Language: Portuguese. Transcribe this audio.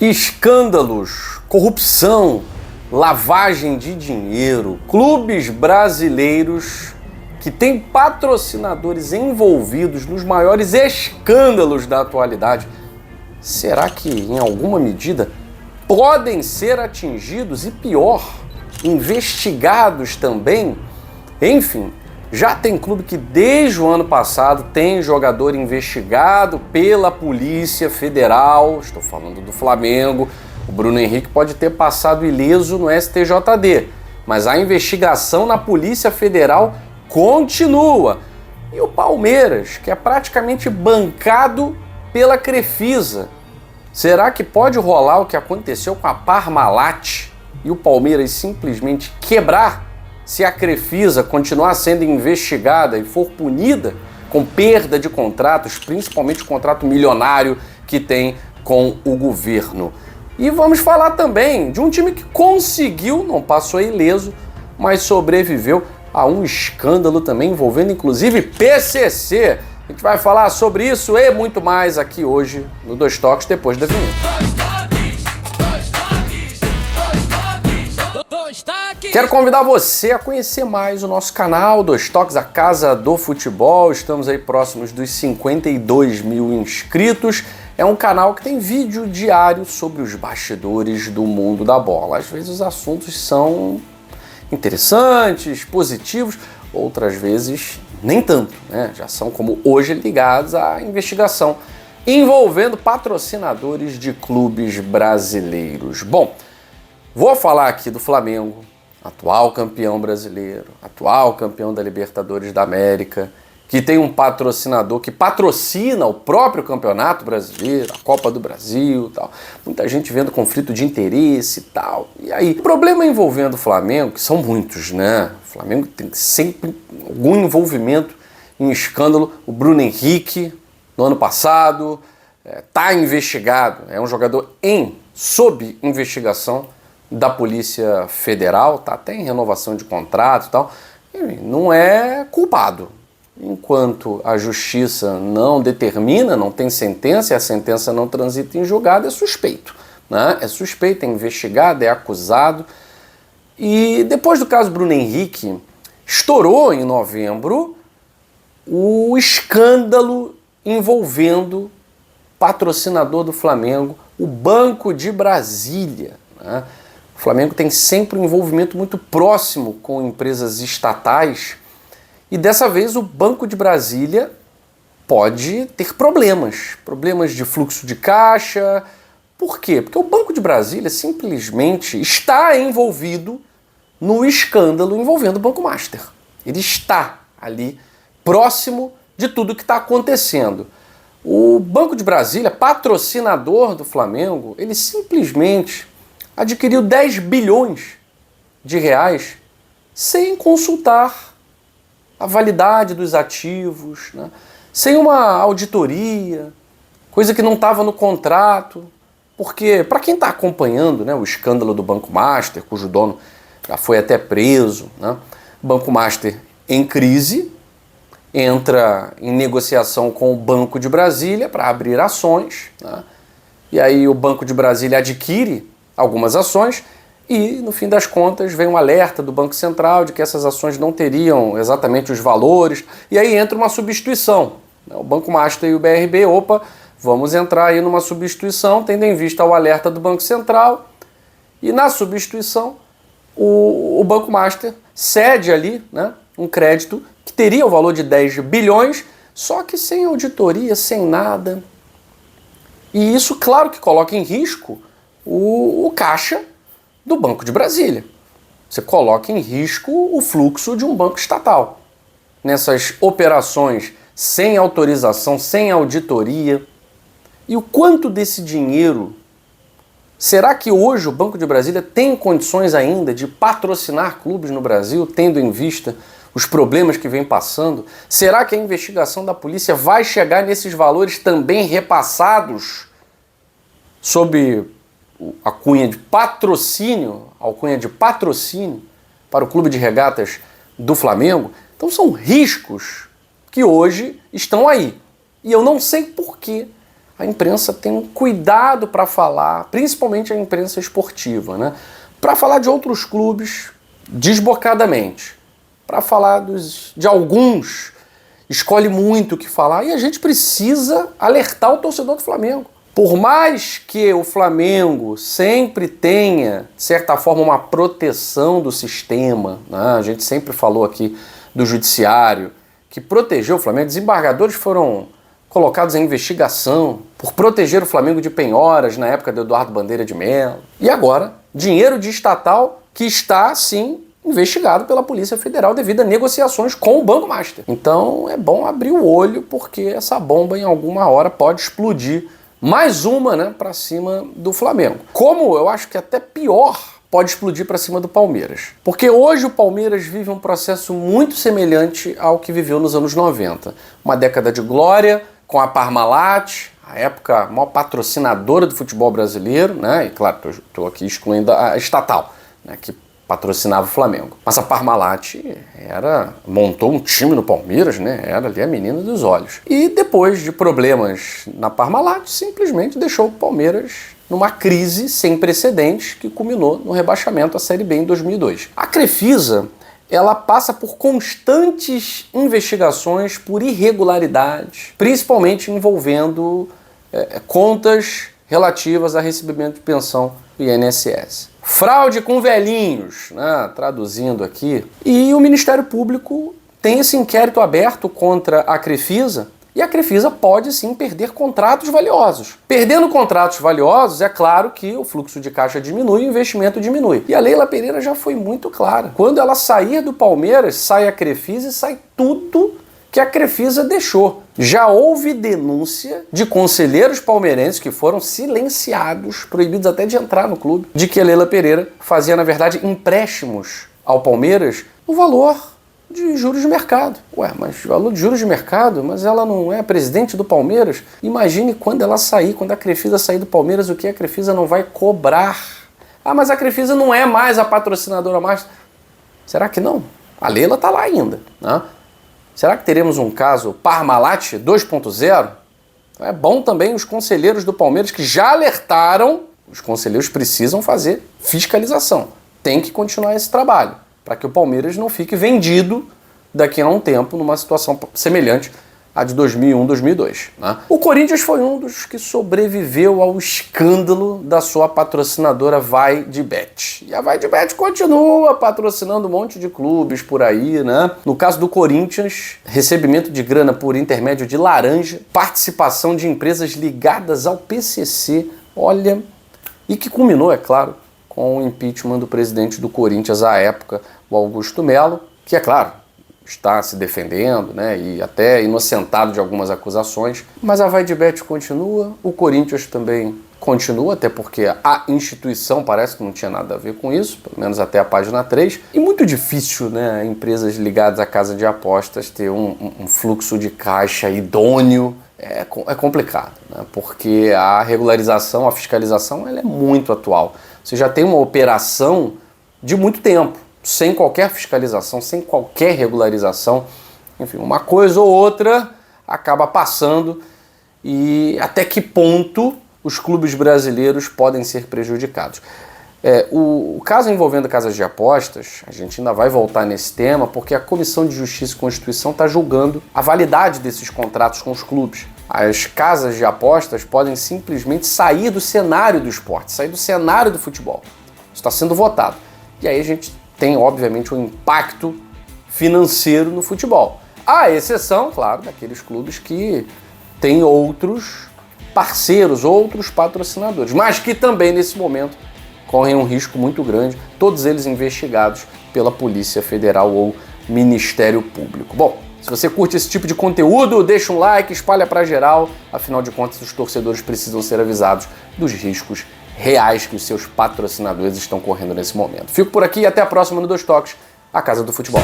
Escândalos, corrupção, lavagem de dinheiro, clubes brasileiros que têm patrocinadores envolvidos nos maiores escândalos da atualidade. Será que, em alguma medida, podem ser atingidos e, pior, investigados também? Enfim, já tem clube que desde o ano passado tem jogador investigado pela Polícia Federal, estou falando do Flamengo. O Bruno Henrique pode ter passado ileso no STJD, mas a investigação na Polícia Federal continua. E o Palmeiras, que é praticamente bancado pela Crefisa. Será que pode rolar o que aconteceu com a Parmalat e o Palmeiras simplesmente quebrar se a Crefisa continuar sendo investigada e for punida com perda de contratos, principalmente o contrato milionário que tem com o governo? E vamos falar também de um time que conseguiu, não passou ileso, mas sobreviveu a um escândalo também envolvendo inclusive PCC. A gente vai falar sobre isso e muito mais aqui hoje no Dois Toques, depois da vinheta. Quero convidar você a conhecer mais o nosso canal Dois Toques, a Casa do Futebol. Estamos aí próximos dos 52 mil inscritos. É um canal que tem vídeo diário sobre os bastidores do mundo da bola. Às vezes os assuntos são interessantes, positivos, outras vezes nem tanto, né? Já são, como hoje, ligados à investigação envolvendo patrocinadores de clubes brasileiros. Bom, vou falar aqui do Flamengo, atual campeão brasileiro, atual campeão da Libertadores da América, que tem um patrocinador que patrocina o próprio Campeonato Brasileiro, a Copa do Brasil e tal. Muita gente vendo conflito de interesse e tal. E aí, o problema envolvendo o Flamengo, que são muitos, né? O Flamengo tem sempre algum envolvimento em escândalo. O Bruno Henrique, no ano passado, está investigado. É um jogador sob investigação da Polícia Federal, tá até em renovação de contrato e tal. E não é culpado. Enquanto a justiça não determina, não tem sentença, e a sentença não transita em julgado, é suspeito, né? É suspeito, é investigado, é acusado. E depois do caso Bruno Henrique, estourou em novembro o escândalo envolvendo patrocinador do Flamengo, o Banco de Brasília, né? O Flamengo tem sempre um envolvimento muito próximo com empresas estatais. E dessa vez o Banco de Brasília pode ter problemas de fluxo de caixa. Por quê? Porque o Banco de Brasília simplesmente está envolvido no escândalo envolvendo o Banco Master. Ele está ali próximo de tudo que está acontecendo. O Banco de Brasília, patrocinador do Flamengo, ele simplesmente adquiriu 10 bilhões de reais sem consultar a validade dos ativos, né? Sem uma auditoria, coisa que não estava no contrato. Porque, para quem está acompanhando, né, o escândalo do Banco Master, cujo dono já foi até preso, né? O Banco Master em crise, entra em negociação com o Banco de Brasília para abrir ações, né? E aí o Banco de Brasília adquire algumas ações. E, no fim das contas, vem um alerta do Banco Central de que essas ações não teriam exatamente os valores. E aí entra uma substituição. O Banco Master e o BRB, vamos entrar aí numa substituição, tendo em vista o alerta do Banco Central. E na substituição, o Banco Master cede ali, né, um crédito que teria o valor de 10 bilhões, só que sem auditoria, sem nada. E isso, claro, que coloca em risco o caixa do Banco de Brasília. Você coloca em risco o fluxo de um banco estatal. Nessas operações sem autorização, sem auditoria. E o quanto desse dinheiro, será que hoje o Banco de Brasília tem condições ainda de patrocinar clubes no Brasil, tendo em vista os problemas que vem passando? Será que a investigação da polícia vai chegar nesses valores também repassados sob a alcunha de patrocínio para o Clube de Regatas do Flamengo? Então são riscos que hoje estão aí. E eu não sei por que a imprensa tem um cuidado para falar, principalmente a imprensa esportiva, né? Para falar de outros clubes desbocadamente, para falar de alguns, escolhe muito o que falar e a gente precisa alertar o torcedor do Flamengo. Por mais que o Flamengo sempre tenha, de certa forma, uma proteção do sistema, né? A gente sempre falou aqui do judiciário, que protegeu o Flamengo, desembargadores foram colocados em investigação por proteger o Flamengo de penhoras na época de Eduardo Bandeira de Mello. E agora, dinheiro de estatal que está, sim, investigado pela Polícia Federal devido a negociações com o Banco Master. Então é bom abrir o olho porque essa bomba em alguma hora pode explodir. Mais uma, né, para cima do Flamengo. Como eu acho que até pior pode explodir para cima do Palmeiras. Porque hoje o Palmeiras vive um processo muito semelhante ao que viveu nos anos 90. Uma década de glória com a Parmalat, a época maior patrocinadora do futebol brasileiro, né? E claro, estou aqui excluindo a estatal, né, que patrocinava o Flamengo. Mas a Parmalat montou um time no Palmeiras, né? Era ali a menina dos olhos. E depois de problemas na Parmalat, simplesmente deixou o Palmeiras numa crise sem precedentes que culminou no rebaixamento à Série B em 2002. A Crefisa, ela passa por constantes investigações por irregularidades, principalmente envolvendo contas relativas a recebimento de pensão do INSS. Fraude com velhinhos, né, traduzindo aqui. E o Ministério Público tem esse inquérito aberto contra a Crefisa e a Crefisa pode sim perder contratos valiosos. Perdendo contratos valiosos, é claro que o fluxo de caixa diminui e o investimento diminui. E a Leila Pereira já foi muito clara. Quando ela sair do Palmeiras, sai a Crefisa e sai tudo que a Crefisa deixou. Já houve denúncia de conselheiros palmeirenses que foram silenciados, proibidos até de entrar no clube, de que a Leila Pereira fazia, na verdade, empréstimos ao Palmeiras no valor de juros de mercado. Ué, mas valor de juros de mercado? Mas ela não é presidente do Palmeiras? Imagine quando ela sair, quando a Crefisa sair do Palmeiras, o que a Crefisa não vai cobrar. Ah, mas a Crefisa não é mais a patrocinadora mais. Será que não? A Leila está lá ainda, né? Será que teremos um caso Parmalat 2.0? É bom também os conselheiros do Palmeiras que já alertaram, os conselheiros precisam fazer fiscalização. Tem que continuar esse trabalho, para que o Palmeiras não fique vendido daqui a um tempo numa situação semelhante à de 2001, 2002. Né? O Corinthians foi um dos que sobreviveu ao escândalo da sua patrocinadora VaiDeBet. E a VaiDeBet continua patrocinando um monte de clubes por aí, né? No caso do Corinthians, recebimento de grana por intermédio de laranja, participação de empresas ligadas ao PCC, olha, e que culminou, é claro, com o impeachment do presidente do Corinthians à época, o Augusto Melo, que, é claro, está se defendendo, né, e até inocentado de algumas acusações, mas a VaiDeBet continua, o Corinthians também continua, até porque a instituição parece que não tinha nada a ver com isso, pelo menos até a página 3, e muito difícil, né, empresas ligadas à casa de apostas ter um fluxo de caixa idôneo, é complicado, né, porque a regularização, a fiscalização, ela é muito atual. Você já tem uma operação de muito tempo, sem qualquer fiscalização, sem qualquer regularização, enfim, uma coisa ou outra acaba passando e até que ponto os clubes brasileiros podem ser prejudicados. O caso envolvendo casas de apostas, a gente ainda vai voltar nesse tema, porque a Comissão de Justiça e Constituição está julgando a validade desses contratos com os clubes. As casas de apostas podem simplesmente sair do cenário do esporte, sair do cenário do futebol. Isso está sendo votado. E aí a gente tem, obviamente, um impacto financeiro no futebol. À exceção, claro, daqueles clubes que têm outros parceiros, outros patrocinadores, mas que também, nesse momento, correm um risco muito grande, todos eles investigados pela Polícia Federal ou Ministério Público. Bom, se você curte esse tipo de conteúdo, deixa um like, espalha para geral, afinal de contas, os torcedores precisam ser avisados dos riscos reais que os seus patrocinadores estão correndo nesse momento. Fico por aqui e até a próxima no Dois Toques, a Casa do Futebol.